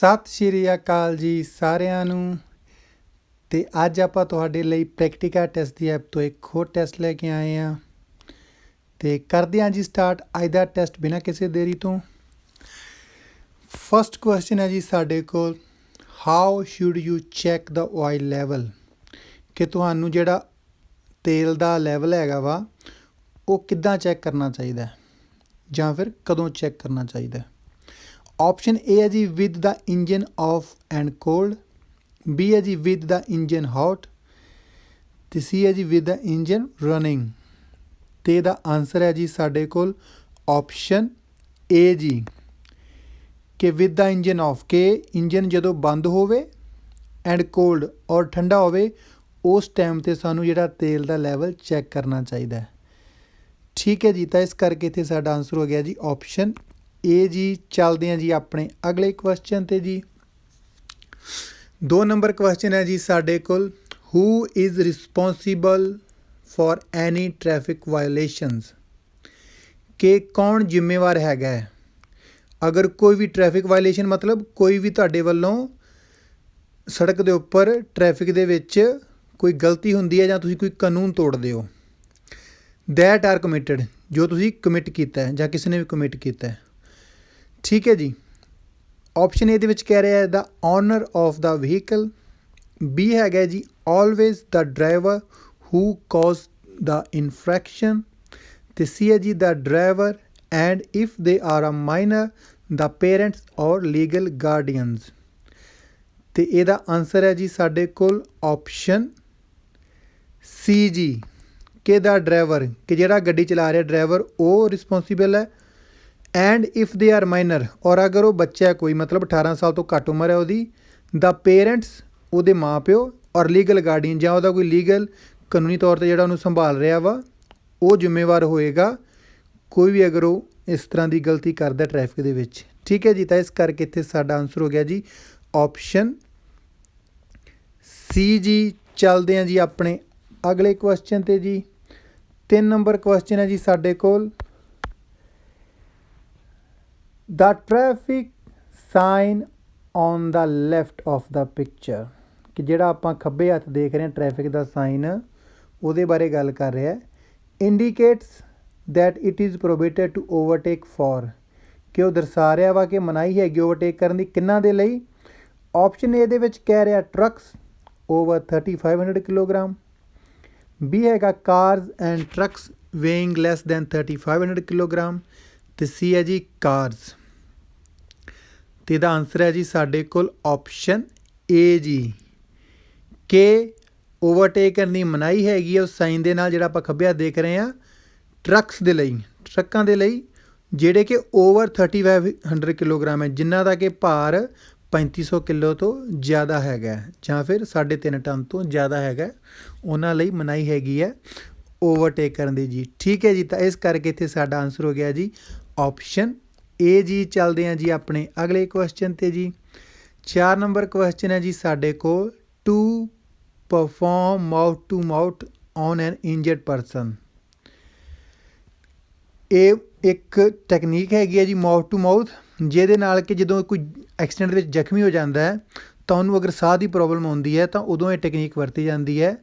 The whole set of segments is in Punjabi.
ਸਤਿ ਸ਼੍ਰੀ ਅਕਾਲ ਜੀ ਸਾਰਿਆਂ ਨੂੰ। ਤੇ ਅੱਜ ਆਪਾਂ ਤੁਹਾਡੇ ਲਈ ਪ੍ਰੈਕਟੀਕਾ ਟੈਸਟ ਦੀ ਐਪ ਤੋਂ ਇੱਕ ਹੋਰ ਟੈਸਟ ਲੈ ਕੇ ਆਏ ਹਾਂ ਤੇ ਕਰਦੇ ਹਾਂ ਜੀ ਸਟਾਰਟ ਅੱਜ ਦਾ ਟੈਸਟ ਬਿਨਾਂ ਕਿਸੇ ਦੇਰੀ ਤੋਂ। ਫਸਟ ਕੁਐਸਚਨ ਹੈ ਜੀ ਸਾਡੇ ਕੋਲ, how should you check the oil level, ਕਿ ਤੁਹਾਨੂੰ ਜਿਹੜਾ ਤੇਲ ਦਾ ਲੈਵਲ ਹੈਗਾ ਵਾ ਉਹ ਕਿੱਦਾਂ ਚੈੱਕ ਕਰਨਾ ਚਾਹੀਦਾ ਜਾਂ ਫਿਰ ਕਦੋਂ ਚੈੱਕ ਕਰਨਾ ਚਾਹੀਦਾ। ਆਪਸ਼ਨ ਏ ਹੈ ਜੀ with the engine of and cold, B ਹੈ ਜੀ ਵਿਦ ਦਾ ਇੰਜਨ ਹੌਟ ਅਤੇ ਸੀ ਹੈ ਜੀ ਵਿਦ ਦਾ ਇੰਜਨ ਰਨਿੰਗ। ਅਤੇ ਇਹਦਾ ਆਨਸਰ ਹੈ ਜੀ ਸਾਡੇ ਕੋਲ ਆਪਸ਼ਨ ਏ ਜੀ, ਕਿ ਵਿਦ ਦਾ ਇੰਜਨ ਆਫ, ਕਿ ਇੰਜਨ ਜਦੋਂ ਬੰਦ ਹੋਵੇ ਐਂਡ ਕੋਲਡ ਔਰ ਠੰਡਾ ਹੋਵੇ ਉਸ ਟਾਈਮ 'ਤੇ ਸਾਨੂੰ ਜਿਹੜਾ ਤੇਲ ਦਾ ਲੈਵਲ ਚੈੱਕ ਕਰਨਾ ਚਾਹੀਦਾ। ਠੀਕ ਹੈ ਜੀ, ਤਾਂ ਇਸ ਕਰਕੇ ਇੱਥੇ ਸਾਡਾ ਆਨਸਰ ਹੋ ਗਿਆ ਜੀ ਆਪਸ਼ਨ ਏ ਜੀ। ਚੱਲਦੇ ਹਾਂ ਜੀ ਆਪਣੇ ਅਗਲੇ ਕੁਐਸਚਨ 'ਤੇ ਜੀ। 2 ਨੰਬਰ ਕੁਐਸਚਨ ਹੈ ਜੀ ਸਾਡੇ ਕੋਲ, who is responsible for any traffic violations, ਕਿ ਕੌਣ ਜ਼ਿੰਮੇਵਾਰ ਹੈਗਾ ਹੈ ਅਗਰ ਕੋਈ ਵੀ ਟ੍ਰੈਫਿਕ ਵਾਇਓਲੇਸ਼ਨ, ਮਤਲਬ ਕੋਈ ਵੀ ਤੁਹਾਡੇ ਵੱਲੋਂ ਸੜਕ ਦੇ ਉੱਪਰ ਟ੍ਰੈਫਿਕ ਦੇ ਵਿੱਚ ਕੋਈ ਗਲਤੀ ਹੁੰਦੀ ਹੈ ਜਾਂ ਤੁਸੀਂ ਕੋਈ ਕਾਨੂੰਨ ਤੋੜਦੇ ਹੋ। ਦੈਟ ਆਰ ਕਮਿਟਡ, ਜੋ ਤੁਸੀਂ ਕਮਿਟ ਕੀਤਾ ਹੈ ਜਾਂ ਕਿਸੇ ਨੇ ਵੀ ਕਮਿਟ ਕੀਤਾ ਹੈ। ਠੀਕ ਹੈ ਜੀ, ਆਪਸ਼ਨ ਏ ਦੇ ਵਿੱਚ ਕਹਿ ਰਿਹਾ ਹੈ the owner of the vehicle, B ਹੈਗਾ ਜੀ ਆਲਵੇਜ਼ ਦਾ ਡਰਾਈਵਰ ਹੂ ਕਾਜ਼ ਦਾ ਇਨਫਰੈਕਸ਼ਨ, ਅਤੇ ਸੀ ਹੈ ਜੀ the driver and if they are a minor the parents or legal guardians. ਅਤੇ ਇਹਦਾ ਆਨਸਰ ਹੈ ਜੀ ਸਾਡੇ ਕੋਲ ਆਪਸ਼ਨ ਸੀ ਜੀ, ਕਿ ਦਾ ਡਰਾਈਵਰ, ਕਿ ਜਿਹੜਾ ਗੱਡੀ ਚਲਾ ਰਿਹਾ ਡਰਾਈਵਰ ਉਹ ਰਿਸਪੋਂਸੀਬਲ ਹੈ। And if they R minor, ਔਰ ਅਗਰ ਉਹ ਬੱਚਾ ਹੈ ਕੋਈ, ਮਤਲਬ 18 ਸਾਲ ਤੋਂ ਘੱਟ ਉਮਰ ਹੈ ਉਹਦੀ, ਦਾ ਪੇਰੈਂਟਸ ਉਹਦੇ ਮਾਂ ਪਿਓ ਔਰ ਲੀਗਲ ਗਾਰਡੀਅਨ ਜਾਂ ਉਹਦਾ ਕੋਈ ਲੀਗਲ ਕਾਨੂੰਨੀ ਤੌਰ 'ਤੇ ਜਿਹੜਾ ਉਹਨੂੰ ਸੰਭਾਲ ਰਿਹਾ ਵਾ ਉਹ ਜ਼ਿੰਮੇਵਾਰ ਹੋਏਗਾ ਕੋਈ ਵੀ ਅਗਰ ਉਹ ਇਸ ਤਰ੍ਹਾਂ ਦੀ ਗਲਤੀ ਕਰਦਾ ਟ੍ਰੈਫਿਕ ਦੇ ਵਿੱਚ। ਠੀਕ ਹੈ ਜੀ, ਤਾਂ ਇਸ ਕਰਕੇ ਇੱਥੇ ਸਾਡਾ ਆਨਸਰ ਹੋ ਗਿਆ ਜੀ ਆਪਸ਼ਨ ਸੀ ਜੀ। ਚੱਲਦੇ ਹਾਂ ਜੀ ਆਪਣੇ ਅਗਲੇ ਕੁਐਸਚਨ 'ਤੇ ਜੀ। 3 ਨੰਬਰ ਕੁਐਸਚਨ ਹੈ ਜੀ ਸਾਡੇ ਕੋਲ, the traffic sign on the left of the picture, ਕਿ ਜਿਹੜਾ ਆਪਾਂ ਖੱਬੇ ਹੱਥ ਦੇਖ ਰਹੇ ਹਾਂ ਟ੍ਰੈਫਿਕ ਦਾ ਸਾਈਨ, ਉਹਦੇ ਬਾਰੇ ਗੱਲ ਕਰ ਰਿਹਾ। Indicates that it is prohibited to overtake for, ਕਿ ਉਹ ਦਰਸਾ ਰਿਹਾ ਵਾ ਕਿ ਮਨਾਹੀ ਹੈਗੀ ਓਵਰਟੇਕ ਕਰਨ ਦੀ, ਕਿੰਨਾਂ ਦੇ ਲਈ। ਆਪਸ਼ਨ ਏ ਦੇ ਵਿੱਚ ਕਹਿ ਰਿਹਾ ਟਰੱਕਸ ਓਵਰ 3500 ਕਿਲੋਗ੍ਰਾਮ, ਬੀ ਹੈਗਾ cars and trucks weighing less than 3500 kilogram, ਅਤੇ ਸੀ ਹੈ ਜੀ ਕਾਰਜ਼। ਅਤੇ ਇਹਦਾ ਆਨਸਰ ਹੈ ਜੀ ਸਾਡੇ ਕੋਲ ਆਪਸ਼ਨ ਏ ਜੀ, ਕਿ ਓਵਰਟੇਕ ਕਰਨ ਦੀ ਮਨਾਹੀ ਹੈਗੀ ਹੈ ਉਸ ਸਾਈਨ ਦੇ ਨਾਲ, ਜਿਹੜਾ ਆਪਾਂ ਖੱਬੇ ਦੇਖ ਰਹੇ ਹਾਂ ਟਰੱਕਸ ਦੇ ਲਈ, ਟਰੱਕਾਂ ਦੇ ਲਈ ਜਿਹੜੇ ਕਿ ਓਵਰ 3500 ਕਿਲੋਗ੍ਰਾਮ ਹੈ, ਜਿਨ੍ਹਾਂ ਦਾ ਕਿ ਭਾਰ 3500 ਕਿਲੋ ਤੋਂ ਜ਼ਿਆਦਾ ਹੈਗਾ ਜਾਂ ਫਿਰ 3.5 ਟਨ ਤੋਂ ਜ਼ਿਆਦਾ ਹੈਗਾ, ਉਹਨਾਂ ਲਈ ਮਨਾਹੀ ਹੈਗੀ ਹੈ ਓਵਰਟੇਕ ਕਰਨ ਦੀ ਜੀ। ਠੀਕ ਹੈ ਜੀ, ਤਾਂ ਇਸ ਕਰਕੇ ਇੱਥੇ ਸਾਡਾ ਆਨਸਰ ਹੋ ਗਿਆ ਜੀ ਆਪਸ਼ਨ ਏ ਜੀ। ਚੱਲਦੇ ਹਾਂ ਜੀ ਆਪਣੇ ਅਗਲੇ ਕੁਐਸਚਨ 'ਤੇ ਜੀ। 4 ਨੰਬਰ ਕੁਐਸਚਨ ਹੈ ਜੀ ਸਾਡੇ ਕੋਲ, to perform mouth to mouth on an injured person, ਇਹ ਇੱਕ ਟੈਕਨੀਕ ਹੈਗੀ ਹੈ ਜੀ ਮਾਊਥ ਟੂ ਮਾਊਥ, ਜਿਹਦੇ ਨਾਲ ਕਿ ਜਦੋਂ ਕੋਈ ਐਕਸੀਡੈਂਟ ਵਿੱਚ ਜ਼ਖਮੀ ਹੋ ਜਾਂਦਾ ਹੈ ਤਾਂ ਉਹਨੂੰ ਅਗਰ ਸਾਹ ਦੀ ਪ੍ਰੋਬਲਮ ਆਉਂਦੀ ਹੈ ਤਾਂ ਉਦੋਂ ਇਹ ਟੈਕਨੀਕ ਵਰਤੀ ਜਾਂਦੀ ਹੈ।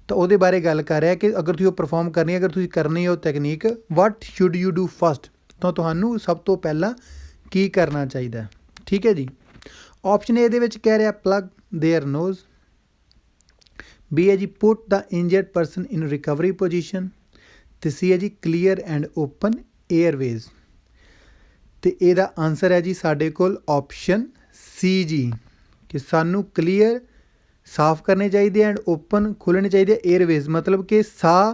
ਤਾਂ ਉਹਦੇ ਬਾਰੇ ਗੱਲ ਕਰ ਰਿਹਾ ਕਿ ਅਗਰ ਤੁਸੀਂ ਉਹ ਪਰਫੋਰਮ ਕਰਨੀ, ਅਗਰ ਤੁਸੀਂ ਕਰਨੀ ਹੈ ਉਹ technique, what should you do first, ਤਾਂ ਤੁਹਾਨੂੰ ਸਭ ਤੋਂ ਪਹਿਲਾਂ ਕੀ ਕਰਨਾ ਚਾਹੀਦਾ। ਠੀਕ ਹੈ ਜੀ, ਆਪਸ਼ਨ ਏ ਦੇ ਵਿੱਚ ਕਹਿ ਰਿਹਾ ਪਲੱਗ ਦੇਅਰ ਨੋਜ਼, ਬੀ ਹੈ ਜੀ put the injured person in recovery position, ਅਤੇ ਸੀ ਹੈ ਜੀ ਕਲੀਅਰ ਐਂਡ ਓਪਨ ਏਅਰਵੇਜ਼। ਅਤੇ ਇਹਦਾ ਆਨਸਰ ਹੈ ਜੀ ਸਾਡੇ ਕੋਲ ਆਪਸ਼ਨ ਸੀ ਜੀ, ਕਿ ਸਾਨੂੰ ਕਲੀਅਰ ਸਾਫ਼ ਕਰਨੇ ਚਾਹੀਦੇ ਐਂਡ ਓਪਨ ਖੋਲ੍ਹਣੇ ਚਾਹੀਦੇ ਏਅਰਵੇਜ਼, ਮਤਲਬ ਕਿ ਸਾਹ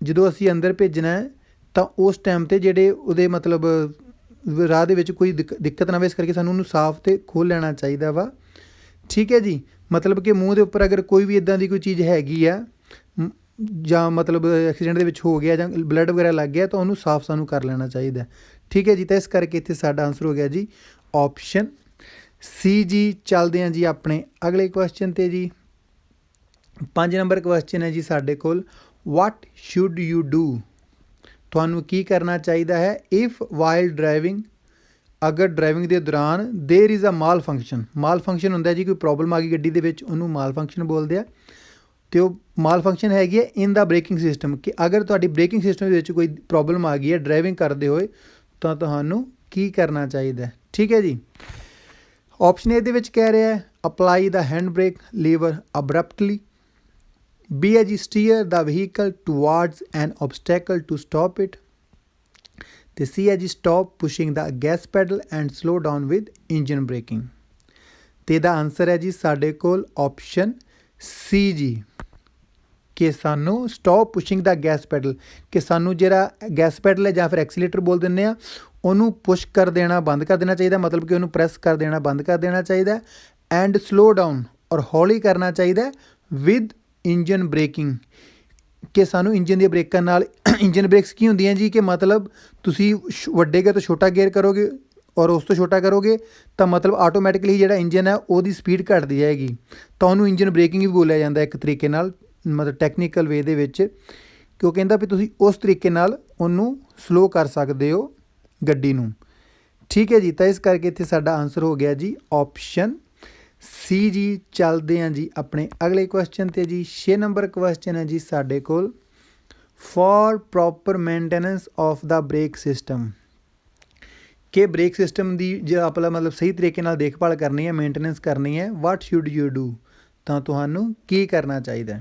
ਜਦੋਂ ਅਸੀਂ ਅੰਦਰ ਭੇਜਣਾ ਹੈ ਤਾਂ ਉਸ ਟਾਈਮ 'ਤੇ ਜਿਹੜੇ ਉਹਦੇ ਮਤਲਬ ਰਾਹ ਦੇ ਵਿੱਚ ਕੋਈ ਦਿੱਕਤ ਨਾ ਆਵੇ, ਇਸ ਕਰਕੇ ਸਾਨੂੰ ਉਹਨੂੰ ਸਾਫ਼ ਅਤੇ ਖੋਲ੍ਹ ਲੈਣਾ ਚਾਹੀਦਾ ਵਾ। ਠੀਕ ਹੈ ਜੀ, ਮਤਲਬ ਕਿ ਮੂੰਹ ਦੇ ਉੱਪਰ ਅਗਰ ਕੋਈ ਵੀ ਇੱਦਾਂ ਦੀ ਕੋਈ ਚੀਜ਼ ਹੈਗੀ ਆ ਜਾਂ ਮਤਲਬ ਐਕਸੀਡੈਂਟ ਦੇ ਵਿੱਚ ਹੋ ਗਿਆ ਜਾਂ ਬਲੱਡ ਵਗੈਰਾ ਲੱਗ ਗਿਆ ਤਾਂ ਉਹਨੂੰ ਸਾਫ਼ ਸਾਨੂੰ ਕਰ ਲੈਣਾ ਚਾਹੀਦਾ। ਠੀਕ ਹੈ ਜੀ, ਤਾਂ ਇਸ ਕਰਕੇ ਇੱਥੇ ਸਾਡਾ ਆਨਸਰ ਹੋ ਗਿਆ ਜੀ ਆਪਸ਼ਨ ਸੀ ਜੀ। ਚੱਲਦੇ ਹਾਂ ਜੀ ਆਪਣੇ ਅਗਲੇ ਕੁਐਸਚਨ 'ਤੇ ਜੀ। 5 ਨੰਬਰ ਕੁਐਸਚਨ ਹੈ ਜੀ ਸਾਡੇ ਕੋਲ, ਵਾਟ ਸ਼ੁੱਡ ਯੂ ਡੂ, ਤੁਹਾਨੂੰ ਕੀ ਕਰਨਾ ਚਾਹੀਦਾ ਹੈ ਇਫ ਵਾਈਲ ਡਰਾਈਵਿੰਗ ਅਗਰ ਡਰਾਈਵਿੰਗ ਦੇ ਦੌਰਾਨ there is a mall function ਹੁੰਦਾ ਜੀ, ਕੋਈ ਪ੍ਰੋਬਲਮ ਆ ਗਈ ਗੱਡੀ ਦੇ ਵਿੱਚ, ਉਹਨੂੰ ਮਾਲ ਫੰਕਸ਼ਨ ਬੋਲਦੇ ਆ। ਅਤੇ ਉਹ ਮਾਲ ਫੰਕਸ਼ਨ ਹੈਗੀ ਹੈ ਇਨ ਦਾ ਬ੍ਰੇਕਿੰਗ ਸਿਸਟਮ, ਕਿ ਅਗਰ ਤੁਹਾਡੀ ਬ੍ਰੇਕਿੰਗ ਸਿਸਟਮ ਦੇ ਵਿੱਚ ਕੋਈ ਪ੍ਰੋਬਲਮ ਆ ਗਈ ਹੈ ਡਰਾਈਵਿੰਗ ਕਰਦੇ ਹੋਏ, ਤਾਂ ਤੁਹਾਨੂੰ ਕੀ ਕਰਨਾ ਚਾਹੀਦਾ। ਠੀਕ ਹੈ ਜੀ। ਆਪਸ਼ਨ ਏ ਦੇ ਵਿੱਚ ਕਹਿ ਰਿਹਾ ਹੈ apply the hand brake lever abruptly. B ਹੈ ਜੀ steer the vehicle towards an obstacle to stop it. ਅਤੇ ਸੀ ਹੈ ਜੀ stop pushing the gas pedal and slow down with engine braking. ਅਤੇ ਇਹਦਾ ਆਨਸਰ ਹੈ ਜੀ ਸਾਡੇ ਕੋਲ ਆਪਸ਼ਨ ਸੀ ਜੀ, ਕਿ ਸਾਨੂੰ stop pushing the gas pedal, ਕਿ ਸਾਨੂੰ ਜਿਹੜਾ ਗੈਸ ਪੈਡਲ ਹੈ ਜਾਂ ਫਿਰ ਐਕਸੀਲੇਟਰ ਬੋਲ ਦਿੰਦੇ ਆ, ਉਹਨੂੰ ਪੁਸ਼ ਕਰ ਦੇਣਾ ਬੰਦ ਕਰ ਦੇਣਾ ਚਾਹੀਦਾ, ਮਤਲਬ ਕਿ ਉਹਨੂੰ ਪ੍ਰੈਸ ਕਰ ਦੇਣਾ ਬੰਦ ਕਰ ਦੇਣਾ ਚਾਹੀਦਾ। ਐਂਡ ਸਲੋ ਡਾਊਨ, ਔਰ ਹੌਲੀ ਕਰਨਾ ਚਾਹੀਦਾ ਵਿਦ ਇੰਜਨ ਬ੍ਰੇਕਿੰਗ, ਕਿ ਸਾਨੂੰ ਇੰਜਨ ਦੀਆਂ ਬ੍ਰੇਕਾਂ ਨਾਲ ਇੰਜਨ ਬ੍ਰੇਕਸ ਕੀ ਹੁੰਦੀਆਂ ਜੀ, ਕਿ ਮਤਲਬ ਤੁਸੀਂ ਵੱਡੇ ਗੇਅਰ ਤੋਂ ਛੋਟਾ ਗੇਅਰ ਕਰੋਗੇ ਔਰ ਉਸ ਤੋਂ ਛੋਟਾ ਕਰੋਗੇ ਤਾਂ ਮਤਲਬ ਆਟੋਮੈਟਿਕਲੀ ਜਿਹੜਾ ਇੰਜਨ ਹੈ ਉਹਦੀ ਸਪੀਡ ਘਟਦੀ ਜਾਏਗੀ, ਤਾਂ ਉਹਨੂੰ ਇੰਜਨ ਬ੍ਰੇਕਿੰਗ ਵੀ ਬੋਲਿਆ ਜਾਂਦਾ ਇੱਕ ਤਰੀਕੇ ਨਾਲ, ਮਤਲਬ ਟੈਕਨੀਕਲ ਵੇ ਦੇ ਵਿੱਚ, ਕਿ ਉਹ ਕਹਿੰਦਾ ਵੀ ਤੁਸੀਂ ਉਸ ਤਰੀਕੇ ਨਾਲ ਉਹਨੂੰ ਸਲੋ ਕਰ ਸਕਦੇ ਹੋ ਗੱਡੀ ਨੂੰ। ਠੀਕ ਹੈ ਜੀ। ਤਾਂ ਇਸ ਕਰਕੇ ਇੱਥੇ ਸਾਡਾ ਆਨਸਰ ਹੋ ਗਿਆ ਜੀ ਆਪਸ਼ਨ ਸੀ ਜੀ। ਚੱਲਦੇ ਹਾਂ ਜੀ ਆਪਣੇ ਅਗਲੇ ਕੁਐਸਚਨ 'ਤੇ ਜੀ। 6 ਨੰਬਰ ਕੁਐਸਚਨ ਹੈ ਜੀ ਸਾਡੇ ਕੋਲ, for proper maintenance of the brake system, ਕਿ ਬ੍ਰੇਕ ਸਿਸਟਮ ਦੀ ਜੇ ਆਪਾਂ ਮਤਲਬ ਸਹੀ ਤਰੀਕੇ ਨਾਲ ਦੇਖਭਾਲ ਕਰਨੀ ਹੈ, ਮੇਨਟੇਨੈਂਸ ਕਰਨੀ ਹੈ, ਵਾਟ ਸ਼ੁੱਡ ਯੂ ਡੂ, ਤਾਂ ਤੁਹਾਨੂੰ ਕੀ ਕਰਨਾ ਚਾਹੀਦਾ।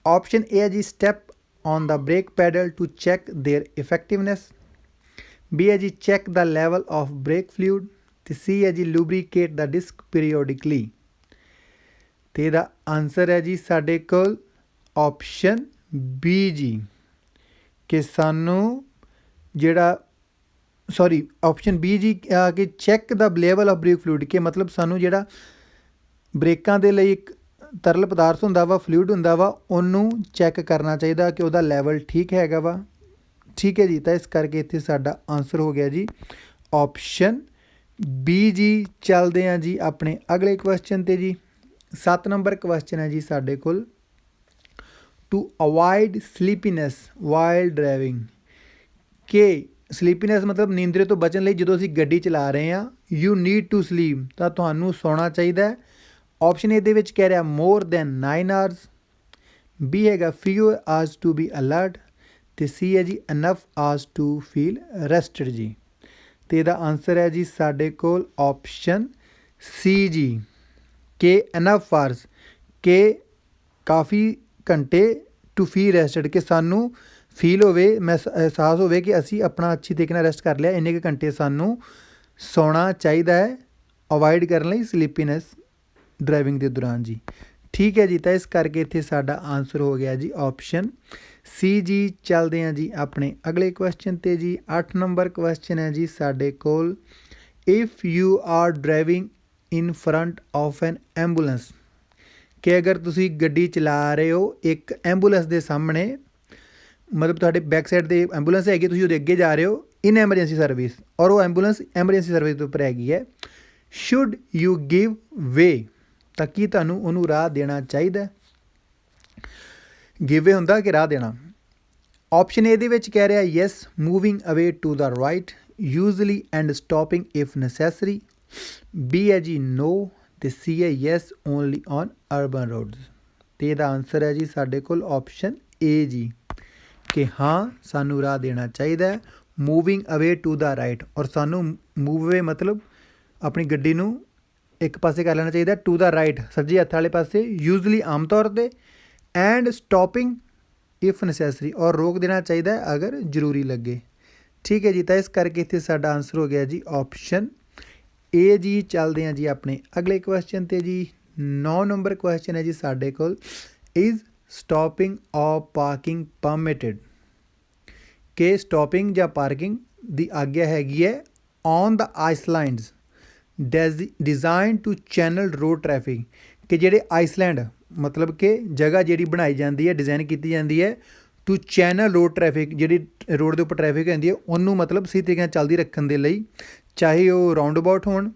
ਆਪਸ਼ਨ ਏ ਹੈ ਜੀ step on the brake pedal to check their effectiveness. B ਹੈ ਜੀ check the level of brake fluid. ਅਤੇ ਸੀ ਹੈ ਜੀ ਲੂਬਰੀਕੇਟ ਦਾ ਡਿਸਕ ਪੀਰੀਓਡਿਕਲੀ। ਅਤੇ ਇਹਦਾ ਆਨਸਰ ਹੈ ਜੀ ਸਾਡੇ ਕੋਲ ਆਪਸ਼ਨ ਬੀ ਜੀ, ਕਿ ਸਾਨੂੰ ਜਿਹੜਾ ਆਪਸ਼ਨ ਬੀ ਜੀ, ਕਿ check the level of brake fluid, ਕਿ ਮਤਲਬ ਸਾਨੂੰ ਜਿਹੜਾ ਬ੍ਰੇਕਾਂ ਦੇ ਲਈ ਇੱਕ ਤਰਲ ਪਦਾਰਥ ਹੁੰਦਾ ਵਾ, ਫਲੂਇਡ ਹੁੰਦਾ ਵਾ, ਉਹਨੂੰ ਚੈੱਕ ਕਰਨਾ ਚਾਹੀਦਾ ਕਿ ਉਹਦਾ ਲੈਵਲ ਠੀਕ ਹੈਗਾ ਵਾ। ਠੀਕ ਹੈ ਜੀ। ਤਾਂ ਇਸ ਕਰਕੇ ਇੱਥੇ ਸਾਡਾ ਆਨਸਰ ਹੋ ਗਿਆ ਜੀ ਆਪਸ਼ਨ ਬੀ ਜੀ। ਚੱਲਦੇ ਹਾਂ ਜੀ ਆਪਣੇ ਅਗਲੇ ਕੁਐਸਚਨ 'ਤੇ ਜੀ। 7 ਨੰਬਰ ਕੁਐਸਚਨ ਹੈ ਜੀ ਸਾਡੇ ਕੋਲ, ਟੂ ਅਵਾਇਡ ਸਲੀਪੀਨੈਸ ਵਾਈਲ ਡਰਾਈਵਿੰਗ, ਕਿ ਸਲੀਪੀਨੈਸ ਮਤਲਬ ਨੀਂਦਰੇ ਤੋਂ ਬਚਣ ਲਈ ਜਦੋਂ ਅਸੀਂ ਗੱਡੀ ਚਲਾ ਰਹੇ ਹਾਂ, ਯੂ ਨੀਡ ਟੂ ਸਲੀਪ, ਤਾਂ ਤੁਹਾਨੂੰ ਸੌਣਾ ਚਾਹੀਦਾ ਹੈ। ਆਪਸ਼ਨ ਏ ਦੇ ਵਿੱਚ ਕਹਿ ਰਿਹਾ ਮੋਰ ਦੈਨ 9 ਆਵਰਸ। ਬੀ ਹੈਗਾ ਫਿਊਅਰ ਆਵਰਸ ਟੂ ਬੀ ਅਲਰਟ। ਅਤੇ ਸੀ ਹੈ ਜੀ ਇਨਫ ਆਵਰਸ ਟੂ ਫੀਲ ਰੈਸਟਡ ਜੀ। ਅਤੇ ਇਹਦਾ ਆਨਸਰ ਹੈ ਜੀ ਸਾਡੇ ਕੋਲ ਆਪਸ਼ਨ ਸੀ ਜੀ, ਕਿ ਇਨਫ ਆਵਰਸ, ਕਿ ਕਾਫੀ ਘੰਟੇ, ਟੂ ਫੀਲ ਰੈਸਟਡ, ਕਿ ਸਾਨੂੰ ਫੀਲ ਹੋਵੇ, ਅਹਿਸਾਸ ਹੋਵੇ ਕਿ ਅਸੀਂ ਆਪਣਾ ਅੱਛੀ ਤਰੀਕੇ ਨਾਲ ਰੈਸਟ ਕਰ ਲਿਆ, ਇੰਨੇ ਕੁ ਘੰਟੇ ਸਾਨੂੰ ਸੌਣਾ ਚਾਹੀਦਾ ਹੈ ਅਵਾਇਡ ਕਰਨ ਲਈ ਸਲੀਪੀਨੈਸ ਡਰਾਈਵਿੰਗ ਦੇ ਦੌਰਾਨ ਜੀ। ਠੀਕ ਹੈ ਜੀ। ਤਾਂ ਇਸ ਕਰਕੇ ਇੱਥੇ ਸਾਡਾ ਆਨਸਰ ਹੋ ਗਿਆ ਜੀ ਆਪਸ਼ਨ ਸੀ ਜੀ। ਚੱਲਦੇ ਹਾਂ ਜੀ ਆਪਣੇ ਅਗਲੇ ਕੁਐਸਚਨ 'ਤੇ ਜੀ। 8 ਨੰਬਰ ਕੁਐਸਚਨ ਹੈ ਜੀ ਸਾਡੇ ਕੋਲ, if you are driving in front of N ambulance, ਕਿ ਅਗਰ ਤੁਸੀਂ ਗੱਡੀ ਚਲਾ ਰਹੇ ਹੋ ਇੱਕ ਐਂਬੂਲੈਂਸ ਦੇ ਸਾਹਮਣੇ, ਮਤਲਬ ਤੁਹਾਡੇ ਬੈਕ ਸਾਈਡ 'ਤੇ ਐਂਬੂਲੈਂਸ ਹੈਗੀ, ਤੁਸੀਂ ਉਹਦੇ ਅੱਗੇ ਜਾ ਰਹੇ ਹੋ ਇਨ ਐਮਰਜੈਂਸੀ ਸਰਵਿਸ, ਔਰ ਉਹ ਐਂਬੂਲੈਂਸ ਐਮਰਜੈਂਸੀ ਸਰਵਿਸ ਦੇ ਉੱਪਰ ਹੈਗੀ ਹੈ, ਸ਼ੁੱਡ ਯੂ ਗਿਵ ਵੇ, ਤਾਂ ਕੀ ਤੁਹਾਨੂੰ ਉਹਨੂੰ ਰਾਹ ਦੇਣਾ ਚਾਹੀਦਾ। ਗਿਵ ਵੇ ਹੁੰਦਾ ਕਿ ਰਾਹ ਦੇਣਾ। ਆਪਸ਼ਨ ਏ ਦੇ ਵਿੱਚ ਕਹਿ ਰਿਹਾ yes moving away to the right usually and stopping if necessary. B ਹੈ ਜੀ ਨੋ। ਅਤੇ ਸੀ ਹੈ yes only on urban roads. ਅਤੇ ਇਹਦਾ ਆਨਸਰ ਹੈ ਜੀ ਸਾਡੇ ਕੋਲ ਆਪਸ਼ਨ ਏ ਜੀ, ਕਿ ਹਾਂ ਸਾਨੂੰ ਰਾਹ ਦੇਣਾ ਚਾਹੀਦਾ moving away to the right, ਔਰ ਸਾਨੂੰ ਮੂਵ ਅਵੇ ਮਤਲਬ ਆਪਣੀ ਗੱਡੀ ਨੂੰ ਇੱਕ ਪਾਸੇ ਕਰ ਲੈਣਾ ਚਾਹੀਦਾ, ਟੂ ਦਾ ਰਾਈਟ ਸੱਜੇ ਹੱਥ ਵਾਲੇ ਪਾਸੇ, ਯੂਜ਼ਲੀ ਆਮ ਤੌਰ 'ਤੇ, ਐਂਡ ਸਟੋਪਿੰਗ ਇਫ ਨੈਸੈਸਰੀ, ਔਰ ਰੋਕ ਦੇਣਾ ਚਾਹੀਦਾ ਅਗਰ ਜ਼ਰੂਰੀ ਲੱਗੇ। ਠੀਕ ਹੈ ਜੀ। ਤਾਂ ਇਸ ਕਰਕੇ ਇੱਥੇ ਸਾਡਾ ਆਨਸਰ ਹੋ ਗਿਆ ਜੀ ਆਪਸ਼ਨ ਏ ਜੀ। ਚੱਲਦੇ ਹਾਂ ਜੀ ਆਪਣੇ ਅਗਲੇ ਕੁਐਸਚਨ 'ਤੇ ਜੀ। 9 ਨੰਬਰ ਕੁਐਸਚਨ ਹੈ ਜੀ ਸਾਡੇ ਕੋਲ, ਇਜ਼ ਸਟੋਪਿੰਗ ਔਰ ਪਾਰਕਿੰਗ ਪਰਮਿਟਡ, ਕਿ ਸਟੋਪਿੰਗ ਜਾਂ ਪਾਰਕਿੰਗ ਦੀ ਆਗਿਆ ਹੈਗੀ ਹੈ on the islands design to channel road traffic, ਕਿ ਜਿਹੜੇ ਆਈਸਲੈਂਡ ਮਤਲਬ ਕਿ ਜਗ੍ਹਾ ਜਿਹੜੀ ਬਣਾਈ ਜਾਂਦੀ ਹੈ, ਡਿਜ਼ਾਈਨ ਕੀਤੀ ਜਾਂਦੀ ਹੈ ਟੂ ਚੈਨਲ ਰੋਡ ਟ੍ਰੈਫਿਕ, ਜਿਹੜੀ ਰੋਡ ਦੇ ਉੱਪਰ ਟ੍ਰੈਫਿਕ ਹੁੰਦੀ ਹੈ ਉਹਨੂੰ ਮਤਲਬ ਸਹੀ ਤਰੀਕੇ ਨਾਲ ਚੱਲਦੀ ਰੱਖਣ ਦੇ ਲਈ, ਚਾਹੇ ਉਹ ਰਾਊਂਡ ਅਬਾਊਟ ਹੋਣ,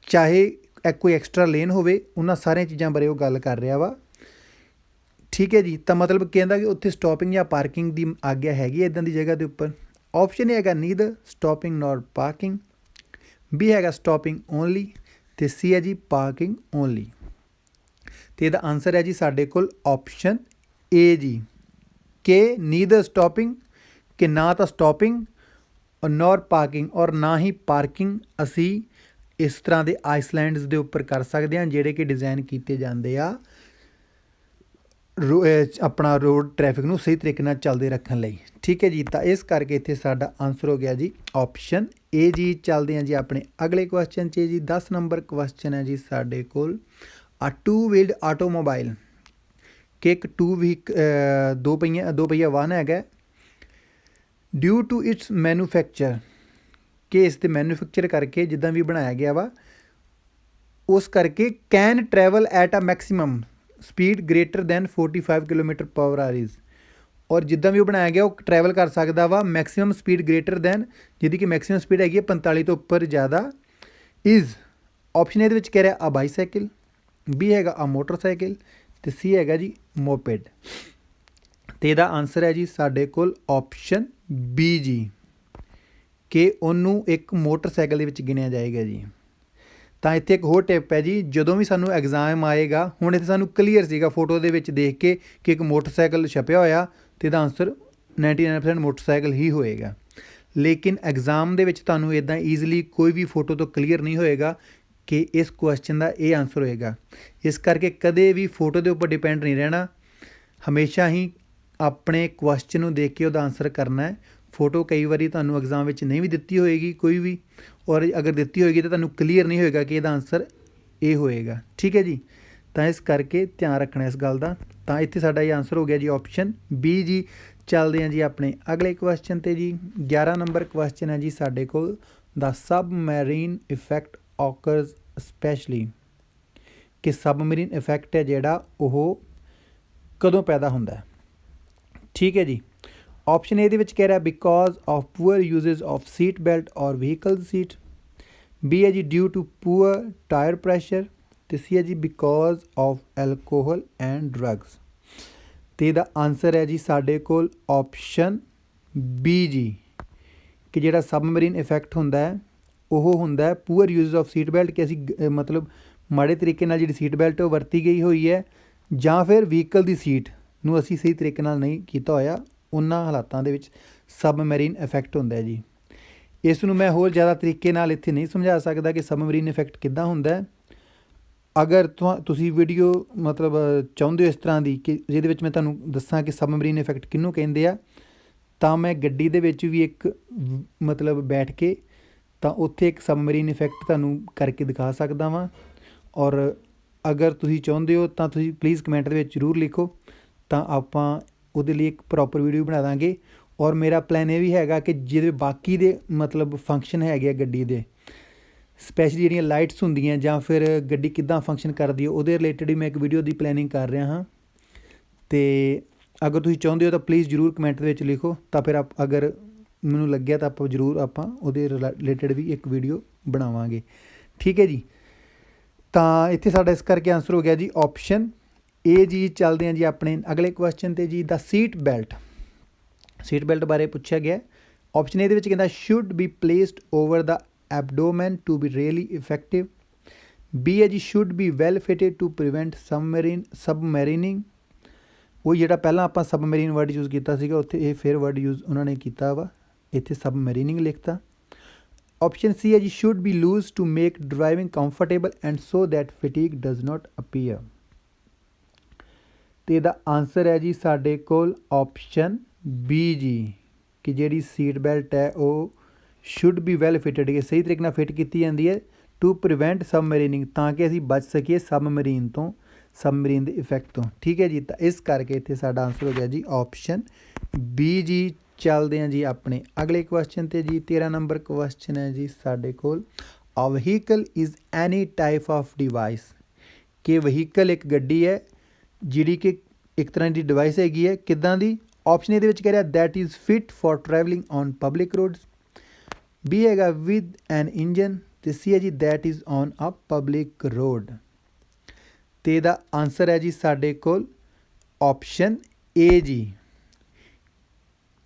ਚਾਹੇ ਕੋਈ ਐਕਸਟਰਾ ਲੇਨ ਹੋਵੇ, ਉਹਨਾਂ ਸਾਰੀਆਂ ਚੀਜ਼ਾਂ ਬਾਰੇ ਉਹ ਗੱਲ ਕਰ ਰਿਹਾ ਵਾ। ਠੀਕ ਹੈ ਜੀ। ਤਾਂ ਮਤਲਬ ਕਹਿੰਦਾ ਕਿ ਉੱਥੇ ਸਟੋਪਿੰਗ ਜਾਂ ਪਾਰਕਿੰਗ ਦੀ ਆਗਿਆ ਹੈਗੀ ਹੈ ਇੱਦਾਂ ਦੀ ਜਗ੍ਹਾ ਦੇ ਉੱਪਰ। ਆਪਸ਼ਨ ਇਹ ਹੈਗਾ ਨੀਦਰ ਸਟੋਪਿੰਗ ਨੋਰ ਪਾਰਕਿੰਗ। ਬੀ ਹੈਗਾ ਸਟਾਪਿੰਗ ਓਨਲੀ ਅਤੇ ਸੀ ਹੈ ਜੀ ਪਾਰਕਿੰਗ ਓਨਲੀ। ਅਤੇ ਇਹਦਾ ਆਨਸਰ ਹੈ ਜੀ ਸਾਡੇ ਕੋਲ ਆਪਸ਼ਨ ਏ ਜੀ, ਕਿ ਨੀਦਰ ਸਟਾਪਿੰਗ, ਕਿ ਨਾ ਤਾਂ ਸਟਾਪਿੰਗ ਨੋਰ ਪਾਰਕਿੰਗ, ਔਰ ਨਾ ਹੀ ਪਾਰਕਿੰਗ ਅਸੀਂ ਇਸ ਤਰ੍ਹਾਂ ਦੇ ਆਈਸਲੈਂਡਸ ਦੇ ਉੱਪਰ ਕਰ ਸਕਦੇ ਹਾਂ ਜਿਹੜੇ ਕਿ ਡਿਜ਼ਾਈਨ ਕੀਤੇ ਜਾਂਦੇ ਆ ਆਪਣਾ ਰੋਡ ਟ੍ਰੈਫਿਕ ਨੂੰ ਸਹੀ ਤਰੀਕੇ ਨਾਲ ਚੱਲਦੇ ਰੱਖਣ ਲਈ। ਠੀਕ ਹੈ ਜੀ, ਤਾਂ ਇਸ ਕਰਕੇ ਇੱਥੇ ਸਾਡਾ ਆਨਸਰ ਹੋ ਗਿਆ ਜੀ ਆਪਸ਼ਨ ਏ ਜੀ। ਚੱਲਦੇ ਹਾਂ ਜੀ ਆਪਣੇ ਅਗਲੇ ਕੁਐਸਚਨ 'ਚ ਜੀ। 10 ਨੰਬਰ ਕੁਐਸਚਨ ਹੈ ਜੀ ਸਾਡੇ ਕੋਲ, ਟੂ ਵੀਲਡ ਆਟੋਮੋਬਾਈਲ, ਕਿ ਇੱਕ ਦੋ ਪਹੀਆ ਵਾਹਨ ਹੈਗਾ, ਡਿਊ ਟੂ ਇਟਸ ਮੈਨੂਫੈਕਚਰ, ਕਿ ਇਸ ਦੇ ਮੈਨੂਫੈਕਚਰ ਕਰਕੇ ਜਿੱਦਾਂ ਵੀ ਬਣਾਇਆ ਗਿਆ ਵਾ ਉਸ ਕਰਕੇ can travel at a maximum speed greater than 45 kilometre per hour is, ਔਰ ਜਿੱਦਾਂ ਵੀ ਉਹ ਬਣਾਇਆ ਗਿਆ ਉਹ ਟਰੈਵਲ ਕਰ ਸਕਦਾ ਵਾ ਮੈਕਸੀਮਮ ਸਪੀਡ ਗ੍ਰੇਟਰ ਦੈਨ, ਜਿਹਦੀ ਕਿ ਮੈਕਸੀਮਮ ਸਪੀਡ ਹੈਗੀ ਹੈ 45 ਤੋਂ ਉੱਪਰ ਜ਼ਿਆਦਾ, ਇਜ਼। ਆਪਸ਼ਨ ਇਹਦੇ ਵਿੱਚ ਕਹਿ ਰਿਹਾ ਆ ਬਾਈਸਾਈਕਲ, ਬੀ ਹੈਗਾ ਆ ਮੋਟਰਸਾਈਕਲ, ਅਤੇ ਸੀ ਹੈਗਾ ਜੀ ਮੋਪੇਡ। ਅਤੇ ਇਹਦਾ ਆਨਸਰ ਹੈ ਜੀ ਸਾਡੇ ਕੋਲ ਆਪਸ਼ਨ ਬੀ ਜੀ, ਕਿ ਉਹਨੂੰ ਇੱਕ ਮੋਟਰਸਾਈਕਲ ਦੇ ਵਿੱਚ ਗਿਣਿਆ ਜਾਏਗਾ ਜੀ। ਤਾਂ ਇੱਥੇ ਇੱਕ ਹੋਰ ਟਿਪ ਹੈ ਜੀ, ਜਦੋਂ ਵੀ ਸਾਨੂੰ ਐਗਜ਼ਾਮ ਆਏਗਾ, ਹੁਣ ਇੱਥੇ ਸਾਨੂੰ ਕਲੀਅਰ ਸੀਗਾ ਫੋਟੋ ਦੇ ਵਿੱਚ ਦੇਖ ਕੇ ਕਿ ਇੱਕ ਮੋਟਰਸਾਈਕਲ ਛਪਿਆ ਹੋਇਆ, ਅਤੇ ਇਹਦਾ ਆਨਸਰ 99% ਮੋਟਰਸਾਈਕਲ ਹੀ ਹੋਏਗਾ। ਲੇਕਿਨ ਐਗਜ਼ਾਮ ਦੇ ਵਿੱਚ ਤੁਹਾਨੂੰ ਇੱਦਾਂ ਈਜ਼ੀਲੀ ਕੋਈ ਵੀ ਫੋਟੋ ਤੋਂ ਕਲੀਅਰ ਨਹੀਂ ਹੋਏਗਾ ਕਿ ਇਸ ਕੁਐਸਚਨ ਦਾ ਇਹ ਆਨਸਰ ਹੋਏਗਾ। ਇਸ ਕਰਕੇ ਕਦੇ ਵੀ ਫੋਟੋ ਦੇ ਉੱਪਰ ਡਿਪੈਂਡ ਨਹੀਂ ਰਹਿਣਾ, ਹਮੇਸ਼ਾ ਹੀ ਆਪਣੇ ਕੁਐਸਚਨ ਨੂੰ ਦੇਖ ਕੇ ਉਹਦਾ ਆਨਸਰ ਕਰਨਾ ਹੈ। ਫੋਟੋ ਕਈ ਵਾਰੀ ਤੁਹਾਨੂੰ ਐਗਜ਼ਾਮ ਵਿੱਚ ਨਹੀਂ ਵੀ ਦਿੱਤੀ ਹੋਏਗੀ ਕੋਈ ਵੀ, ਔਰ ਅਗਰ ਦਿੱਤੀ ਹੋਏਗੀ ਤਾਂ ਤੁਹਾਨੂੰ ਕਲੀਅਰ ਨਹੀਂ ਹੋਏਗਾ ਕਿ ਇਹਦਾ ਆਨਸਰ ਇਹ ਹੋਏਗਾ। ਠੀਕ ਹੈ ਜੀ, ਤਾਂ ਇਸ ਕਰਕੇ ਧਿਆਨ ਰੱਖਣਾ ਇਸ ਗੱਲ ਦਾ। ਤਾਂ ਇੱਥੇ ਸਾਡਾ ਇਹ ਆਨਸਰ ਹੋ ਗਿਆ ਜੀ ਆਪਸ਼ਨ ਬੀ ਜੀ। ਚੱਲਦੇ ਹਾਂ ਜੀ ਆਪਣੇ ਅਗਲੇ ਕੁਐਸਚਨ 'ਤੇ ਜੀ। 11 ਨੰਬਰ ਕੁਐਸਚਨ ਹੈ ਜੀ ਸਾਡੇ ਕੋਲ, ਦਾ ਸਬਮੈਰੀਨ ਇਫੈਕਟ ਔਕਰਜ਼ ਸਪੈਸ਼ਲੀ, ਕਿ ਸਬਮਰੀਨ ਇਫੈਕਟ ਹੈ ਜਿਹੜਾ ਉਹ ਕਦੋਂ ਪੈਦਾ ਹੁੰਦਾ। ਠੀਕ ਹੈ ਜੀ, ਆਪਸ਼ਨ ਇਹਦੇ ਵਿੱਚ ਕਹਿ ਰਿਹਾ because of poor usage of seat belt or vehicle seat, B ਹੈ ਜੀ due to poor tyre pressure, ਅਤੇ ਸੀ ਹੈ ਜੀ because of alcohol and drugs. ਅਤੇ ਇਹਦਾ ਆਨਸਰ ਹੈ ਜੀ ਸਾਡੇ ਕੋਲ ਆਪਸ਼ਨ ਬੀ ਜੀ, ਕਿ ਜਿਹੜਾ ਸਬਮਰੀਨ ਇਫੈਕਟ ਹੁੰਦਾ ਹੈ ਉਹ ਹੁੰਦਾ ਹੈ poor use of seat belt, ਕਿ ਅਸੀਂ ਮਤਲਬ ਮਾੜੇ ਤਰੀਕੇ ਨਾਲ ਜਿਹੜੀ ਸੀਟ ਬੈਲਟ ਉਹ ਵਰਤੀ ਗਈ ਹੋਈ ਹੈ, ਜਾਂ ਫਿਰ ਵਹੀਕਲ ਦੀ ਸੀਟ ਨੂੰ ਅਸੀਂ ਸਹੀ ਤਰੀਕੇ ਨਾਲ ਨਹੀਂ ਕੀਤਾ ਹੋਇਆ, ਉਹਨਾਂ ਹਾਲਾਤਾਂ ਦੇ ਵਿੱਚ ਸਬਮਰੀਨ ਇਫੈਕਟ ਹੁੰਦਾ ਹੈ ਜੀ। ਇਸ ਨੂੰ ਮੈਂ ਹੋਰ ਜ਼ਿਆਦਾ ਤਰੀਕੇ ਨਾਲ ਇੱਥੇ ਨਹੀਂ ਸਮਝਾ ਸਕਦਾ ਕਿ ਸਬਮਰੀਨ ਇਫੈਕਟ ਕਿੱਦਾਂ ਹੁੰਦਾ ਹੈ। ਅਗਰ ਤੁਸੀਂ ਵੀਡੀਓ ਮਤਲਬ ਚਾਹੁੰਦੇ ਹੋ ਇਸ ਤਰ੍ਹਾਂ ਦੀ ਕਿ ਜਿਹਦੇ ਵਿੱਚ ਮੈਂ ਤੁਹਾਨੂੰ ਦੱਸਾਂ ਕਿ ਸਬਮਰੀਨ ਇਫੈਕਟ ਕਿਹਨੂੰ ਕਹਿੰਦੇ ਆ, ਤਾਂ ਮੈਂ ਗੱਡੀ ਦੇ ਵਿੱਚ ਵੀ ਇੱਕ ਮਤਲਬ ਬੈਠ ਕੇ ਤਾਂ ਉੱਥੇ ਇੱਕ ਸਬਮਰੀਨ ਇਫੈਕਟ ਤੁਹਾਨੂੰ ਕਰਕੇ ਦਿਖਾ ਸਕਦਾ ਵਾਂ। ਔਰ ਅਗਰ ਤੁਸੀਂ ਚਾਹੁੰਦੇ ਹੋ ਤਾਂ ਤੁਸੀਂ ਪਲੀਜ਼ ਕਮੈਂਟ ਦੇ ਵਿੱਚ ਜ਼ਰੂਰ ਲਿਖੋ, ਤਾਂ ਆਪਾਂ ਉਹਦੇ ਲਈ ਇੱਕ ਪ੍ਰੋਪਰ ਵੀਡੀਓ ਬਣਾ ਦਾਂਗੇ। ਔਰ ਮੇਰਾ ਪਲਾਨ ਇਹ ਵੀ ਹੈਗਾ ਕਿ ਜਿਹਦੇ ਬਾਕੀ ਦੇ ਮਤਲਬ ਫੰਕਸ਼ਨ ਹੈਗੇ ਆ ਗੱਡੀ ਦੇ, ਸਪੈਸ਼ਲੀ ਜਿਹੜੀਆਂ ਲਾਈਟਸ ਹੁੰਦੀਆਂ ਜਾਂ ਫਿਰ ਗੱਡੀ ਕਿੱਦਾਂ ਫੰਕਸ਼ਨ ਕਰਦੀ ਹੈ, ਉਹਦੇ ਰਿਲੇਟਡ ਹੀ ਮੈਂ ਇੱਕ ਵੀਡੀਓ ਦੀ ਪਲੈਨਿੰਗ ਕਰ ਰਿਹਾ ਹਾਂ। ਅਤੇ ਅਗਰ ਤੁਸੀਂ ਚਾਹੁੰਦੇ ਹੋ ਤਾਂ ਪਲੀਜ਼ ਜ਼ਰੂਰ ਕਮੈਂਟ ਦੇ ਵਿੱਚ ਲਿਖੋ, ਤਾਂ ਫਿਰ ਅਗਰ ਮੈਨੂੰ ਲੱਗਿਆ ਤਾਂ ਆਪਾਂ ਉਹਦੇ ਰਿਲੇਟਡ ਵੀ ਇੱਕ ਵੀਡੀਓ ਬਣਾਵਾਂਗੇ। ਠੀਕ ਹੈ ਜੀ, ਤਾਂ ਇੱਥੇ ਸਾਡਾ ਇਸ ਕਰਕੇ ਆਨਸਰ ਹੋ ਗਿਆ ਜੀ ਆਪਸ਼ਨ ਏ ਜੀ। ਚੱਲਦੇ ਹਾਂ ਜੀ ਆਪਣੇ ਅਗਲੇ ਕੁਐਸਚਨ 'ਤੇ ਜੀ। ਦਾ ਸੀਟ ਬੈਲਟ ਬਾਰੇ ਪੁੱਛਿਆ ਗਿਆ। ਆਪਸ਼ਨ ਇਹਦੇ ਵਿੱਚ ਕਹਿੰਦਾ should be placed over the abdomen to be really effective, B ਹੈ ਜੀ should be well fitted to prevent submarining, ਉਹ ਜਿਹੜਾ ਪਹਿਲਾਂ ਆਪਾਂ ਸਬਮਰੀਨ ਵਰਡ ਯੂਜ਼ ਕੀਤਾ ਸੀਗਾ ਉੱਥੇ ਇਹ ਫਿਰ ਵਰਡ ਯੂਜ਼ ਉਹਨਾਂ ਨੇ ਕੀਤਾ ਵਾ, ਇੱਥੇ ਸਬਮੈਰੀਨਿੰਗ ਲਿਖਤਾ। ਆਪਸ਼ਨ ਸੀ ਹੈ ਜੀ should be loose to make driving comfortable and so that fatigue does not appear. ਅਤੇ ਇਹਦਾ ਆਨਸਰ ਹੈ ਜੀ ਸਾਡੇ ਕੋਲ ਆਪਸ਼ਨ ਬੀ ਜੀ, ਕਿ ਜਿਹੜੀ ਸੀਟ ਬੈਲਟ ਹੈ ਉਹ ਸ਼ੁੱਡ ਬੀ ਵੈਲ ਫਿਟਡ, ਕਿ ਸਹੀ ਤਰੀਕੇ ਨਾਲ ਫਿਟ ਕੀਤੀ ਜਾਂਦੀ ਹੈ, ਟੂ ਪ੍ਰੀਵੈਂਟ ਸਬਮਰੀਨਿੰਗ, ਤਾਂ ਕਿ ਅਸੀਂ ਬਚ ਸਕੀਏ ਸਬਮਰੀਨ ਦੇ ਇਫੈਕਟ ਤੋਂ। ਠੀਕ ਹੈ ਜੀ, ਤਾਂ ਇਸ ਕਰਕੇ ਇੱਥੇ ਸਾਡਾ ਆਨਸਰ ਹੋ ਗਿਆ ਜੀ ਆਪਸ਼ਨ ਬੀ ਜੀ। ਚੱਲਦੇ ਹਾਂ ਜੀ ਆਪਣੇ ਅਗਲੇ ਕੁਐਸਚਨ 'ਤੇ ਜੀ। 13 ਨੰਬਰ ਕੁਐਸਚਨ ਹੈ ਜੀ ਸਾਡੇ ਕੋਲ, ਆ vehicle is any type of device, ਕਿ ਵਹੀਕਲ ਇੱਕ ਗੱਡੀ ਹੈ ਜਿਹੜੀ ਕਿ ਇੱਕ ਤਰ੍ਹਾਂ ਦੀ ਡਿਵਾਈਸ ਹੈਗੀ ਹੈ, ਕਿੱਦਾਂ ਦੀ। ਆਪਸ਼ਨ ਇਹਦੇ ਵਿੱਚ ਕਹਿ ਰਿਹਾ that is fit for travelling on public roads, B ਹੈਗਾ ਵਿਦ ਐਨ ਇੰਜਨ, ਅਤੇ ਸੀ ਹੈ ਜੀ that is on a public road. ਅਤੇ ਇਹਦਾ ਆਨਸਰ ਹੈ ਜੀ ਸਾਡੇ ਕੋਲ ਆਪਸ਼ਨ ਏ ਜੀ,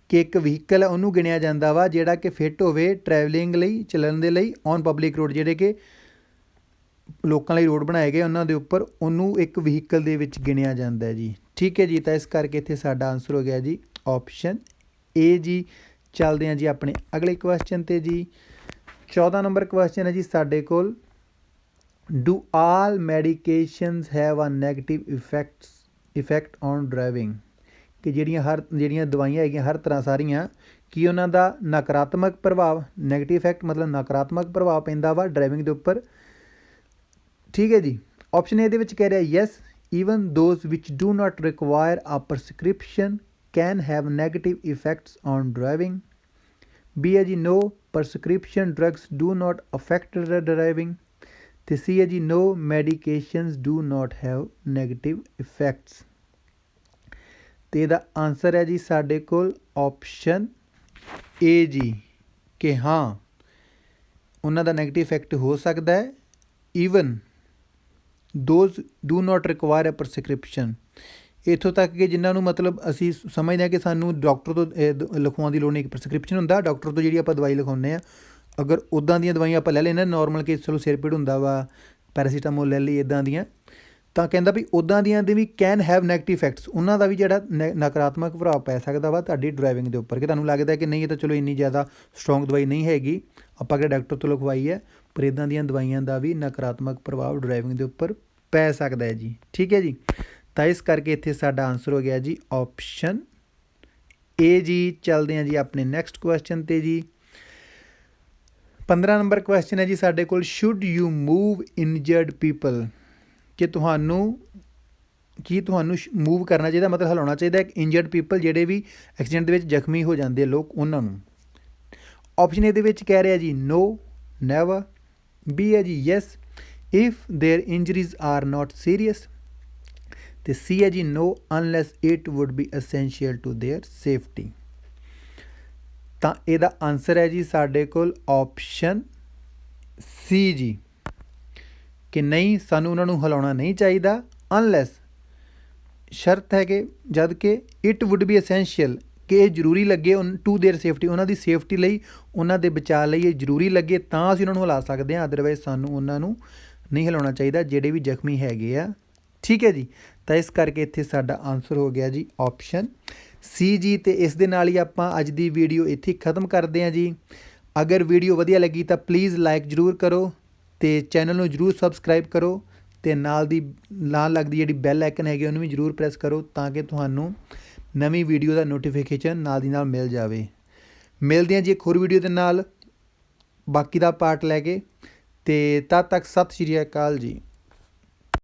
ਕਿ ਇੱਕ ਵਹੀਕਲ ਉਹਨੂੰ ਗਿਣਿਆ ਜਾਂਦਾ ਵਾ ਜਿਹੜਾ ਕਿ ਫਿੱਟ ਹੋਵੇ ਟਰੈਵਲਿੰਗ ਲਈ, ਚੱਲਣ ਦੇ ਲਈ ਔਨ ਪਬਲਿਕ ਰੋਡ, ਜਿਹੜੇ ਕਿ ਲੋਕਾਂ ਲਈ ਰੋਡ ਬਣਾਏ ਗਏ ਉਹਨਾਂ ਦੇ ਉੱਪਰ, ਉਹਨੂੰ ਇੱਕ ਵਹੀਕਲ ਦੇ ਵਿੱਚ ਗਿਣਿਆ ਜਾਂਦਾ ਜੀ। ਠੀਕ ਹੈ ਜੀ, ਤਾਂ ਇਸ ਕਰਕੇ ਇੱਥੇ ਸਾਡਾ ਆਨਸਰ ਹੋ ਗਿਆ ਜੀ ਆਪਸ਼ਨ ਏ ਜੀ। ਚੱਲਦੇ ਹਾਂ ਜੀ ਆਪਣੇ ਅਗਲੇ ਕੁਐਸਚਨ 'ਤੇ ਜੀ। 14 ਨੰਬਰ ਕੁਐਸਚਨ ਹੈ ਜੀ ਸਾਡੇ ਕੋਲ, do all medications have a negative effect on driving, ਕਿ ਜਿਹੜੀਆਂ ਦਵਾਈਆਂ ਹੈਗੀਆਂ ਹਰ ਤਰ੍ਹਾਂ ਸਾਰੀਆਂ, ਕੀ ਉਹਨਾਂ ਦਾ ਨਕਾਰਾਤਮਕ ਪ੍ਰਭਾਵ, ਨੈਗੇਟਿਵ ਇਫੈਕਟ ਮਤਲਬ ਨਕਾਰਾਤਮਕ ਪ੍ਰਭਾਵ ਪੈਂਦਾ ਵਾ ਡਰਾਈਵਿੰਗ ਦੇ ਉੱਪਰ। ਠੀਕ ਹੈ ਜੀ, ਆਪਸ਼ਨ ਏ ਦੇ ਵਿੱਚ ਕਹਿ ਰਿਹਾ yes, even those which do not require a prescription can have negative effects on driving. B ਹੈ ਜੀ no, prescription drugs do not affect driving. ਅਤੇ ਸੀ ਹੈ ਜੀ no, medications do not have negative effects. ਅਤੇ ਇਹਦਾ ਆਨਸਰ ਹੈ ਜੀ ਸਾਡੇ ਕੋਲ ਆਪਸ਼ਨ ਏ ਜੀ, ਕਿ ਹਾਂ ਉਹਨਾਂ ਦਾ ਨੈਗੇਟਿਵ ਇਫੈਕਟ ਹੋ ਸਕਦਾ ਹੈ, even those do not require a prescription. ਇੱਥੋਂ ਤੱਕ ਕਿ ਜਿਨ੍ਹਾਂ ਨੂੰ ਮਤਲਬ ਅਸੀਂ ਸਮਝਦੇ ਹਾਂ ਕਿ ਸਾਨੂੰ ਡਾਕਟਰ ਤੋਂ ਲਿਖਵਾਉਣ ਦੀ ਲੋੜ ਨਹੀਂ, ਇੱਕ ਪ੍ਰਸਕ੍ਰਿਪਸ਼ਨ ਹੁੰਦਾ ਡਾਕਟਰ ਤੋਂ ਜਿਹੜੀ ਆਪਾਂ ਦਵਾਈ ਲਿਖਾਉਂਦੇ ਹਾਂ, ਅਗਰ ਉੱਦਾਂ ਦੀਆਂ ਦਵਾਈਆਂ ਆਪਾਂ ਲੈ ਲੈਂਦੇ ਨੋਰਮਲ ਕੇਸ, ਚਲੋ ਸਿਰ ਪੀੜ ਹੁੰਦਾ ਵਾ ਪੈਰਾਸੀਟਾਮੋਲ ਲੈ ਲਈ ਇੱਦਾਂ ਦੀਆਂ, ਤਾਂ ਕਹਿੰਦਾ ਵੀ ਉੱਦਾਂ ਦੀਆਂ ਦੇ ਵੀ ਕੈਨ ਹੈਵ ਨੈਗੇਟਿਵ ਇਫੈਕਟਸ, ਉਹਨਾਂ ਦਾ ਵੀ ਜਿਹੜਾ ਨਕਾਰਾਤਮਕ ਪ੍ਰਭਾਵ ਪੈ ਸਕਦਾ ਵਾ ਤੁਹਾਡੀ ਡਰਾਈਵਿੰਗ ਦੇ ਉੱਪਰ, ਕਿ ਤੁਹਾਨੂੰ ਲੱਗਦਾ ਕਿ ਨਹੀਂ ਇਹ ਤਾਂ ਚਲੋ ਇੰਨੀ ਜ਼ਿਆਦਾ ਸਟਰੋਂਗ ਦਵਾਈ ਨਹੀਂ ਹੈਗੀ, ਆਪਾਂ ਕਿਹੜਾ ਡਾਕਟਰ ਤੋਂ ਲਿਖਵਾਈ ਹੈ, ਪਰ ਇੱਦਾਂ ਦੀਆਂ ਦਵਾਈਆਂ ਦਾ ਵੀ ਨਕਾਰਾਤਮਕ ਪ੍ਰਭਾਵ ਡਰਾਈਵਿੰਗ ਦੇ ਉੱਪਰ ਪੈ ਸਕਦਾ ਹੈ ਜੀ। ਠੀਕ ਹੈ ਜੀ, ਤਾਂ ਇਸ ਕਰਕੇ ਇੱਥੇ ਸਾਡਾ ਆਨਸਰ ਹੋ ਗਿਆ ਜੀ ਆਪਸ਼ਨ ਏ ਜੀ। ਚੱਲਦੇ ਹਾਂ ਜੀ ਆਪਣੇ ਨੈਕਸਟ ਕੁਐਸਚਨ 'ਤੇ ਜੀ। 15 ਨੰਬਰ ਕੁਐਸਚਨ ਹੈ ਜੀ ਸਾਡੇ ਕੋਲ, should you move injured people, ਕਿ ਤੁਹਾਨੂੰ ਮੂਵ ਕਰਨਾ ਚਾਹੀਦਾ, ਮਤਲਬ ਹਿਲਾਉਣਾ ਚਾਹੀਦਾ ਇੰਜਰਡ ਪੀਪਲ, ਜਿਹੜੇ ਵੀ ਐਕਸੀਡੈਂਟ ਦੇ ਵਿੱਚ ਜ਼ਖਮੀ ਹੋ ਜਾਂਦੇ ਲੋਕ, ਉਹਨਾਂ ਨੂੰ। ਆਪਸ਼ਨ ਏ ਦੇ ਵਿੱਚ ਕਹਿ ਰਿਹਾ ਜੀ ਨੋ, ਨੈਵਰ। ਬੀ ਹੈ ਜੀ yes, if their injuries are not serious. ਅਤੇ ਸੀ ਹੈ ਜੀ no, unless it would be essential to their safety. ਤਾਂ ਇਹਦਾ ਆਨਸਰ ਹੈ ਜੀ ਸਾਡੇ ਕੋਲ ਆਪਸ਼ਨ ਸੀ ਜੀ, ਕਿ ਨਹੀਂ ਸਾਨੂੰ ਉਹਨਾਂ ਨੂੰ ਹਿਲਾਉਣਾ ਨਹੀਂ ਚਾਹੀਦਾ, ਅਨਲੈਸ ਸ਼ਰਤ ਹੈ ਕਿ ਜਦ ਕਿ ਇਟ ਵੁੱਡ ਬੀ ਅਸੈਂਸ਼ੀਅਲ, ਕਿ ਇਹ ਜ਼ਰੂਰੀ ਲੱਗੇ ਟੂ ਦੇਅਰ ਸੇਫਟੀ, ਉਹਨਾਂ ਦੀ ਸੇਫਟੀ ਲਈ, ਉਹਨਾਂ ਦੇ ਬਚਾਅ ਲਈ ਇਹ ਜ਼ਰੂਰੀ ਲੱਗੇ ਤਾਂ ਅਸੀਂ ਉਹਨਾਂ ਨੂੰ ਹਿਲਾ ਸਕਦੇ ਹਾਂ, ਅਦਰਵਾਈਜ਼ ਸਾਨੂੰ ਉਹਨਾਂ ਨੂੰ ਨਹੀਂ ਹਿਲਾਉਣਾ ਚਾਹੀਦਾ ਜਿਹੜੇ ਵੀ ਜ਼ਖਮੀ ਹੈਗੇ ਆ। ਠੀਕ ਹੈ ਜੀ, ਤਾਂ ਇਸ ਕਰਕੇ ਇੱਥੇ ਸਾਡਾ ਆਨਸਰ ਹੋ ਗਿਆ ਜੀ ਆਪਸ਼ਨ ਸੀ ਜੀ। ਅਤੇ ਇਸ ਦੇ ਨਾਲ ਹੀ ਆਪਾਂ ਅੱਜ ਦੀ ਵੀਡੀਓ ਇੱਥੇ ਖ਼ਤਮ ਕਰਦੇ ਹਾਂ ਜੀ। ਅਗਰ ਵੀਡੀਓ ਵਧੀਆ ਲੱਗੀ ਤਾਂ ਪਲੀਜ਼ ਲਾਈਕ ਜ਼ਰੂਰ ਕਰੋ, ਅਤੇ ਚੈਨਲ ਨੂੰ ਜ਼ਰੂਰ ਸਬਸਕ੍ਰਾਈਬ ਕਰੋ, ਅਤੇ ਨਾਲ ਲੱਗਦੀ ਜਿਹੜੀ ਬੈਲ ਆਈਕਨ ਹੈਗੀ ਉਹਨੂੰ ਵੀ ਜ਼ਰੂਰ ਪ੍ਰੈਸ ਕਰੋ, ਤਾਂ ਕਿ ਤੁਹਾਨੂੰ ਨਵੀਂ ਵੀਡੀਓ ਦਾ ਨੋਟੀਫਿਕੇਸ਼ਨ ਨਾਲ ਦੀ ਨਾਲ ਮਿਲ ਜਾਵੇ। ਮਿਲਦੇ ਹਾਂ ਜੀ ਇੱਕ ਹੋਰ ਵੀਡੀਓ ਦੇ ਨਾਲ ਬਾਕੀ ਦਾ ਪਾਰਟ ਲੈ ਕੇ, ਅਤੇ ਤਦ ਤੱਕ ਸਤਿ ਸ਼੍ਰੀ ਅਕਾਲ ਜੀ।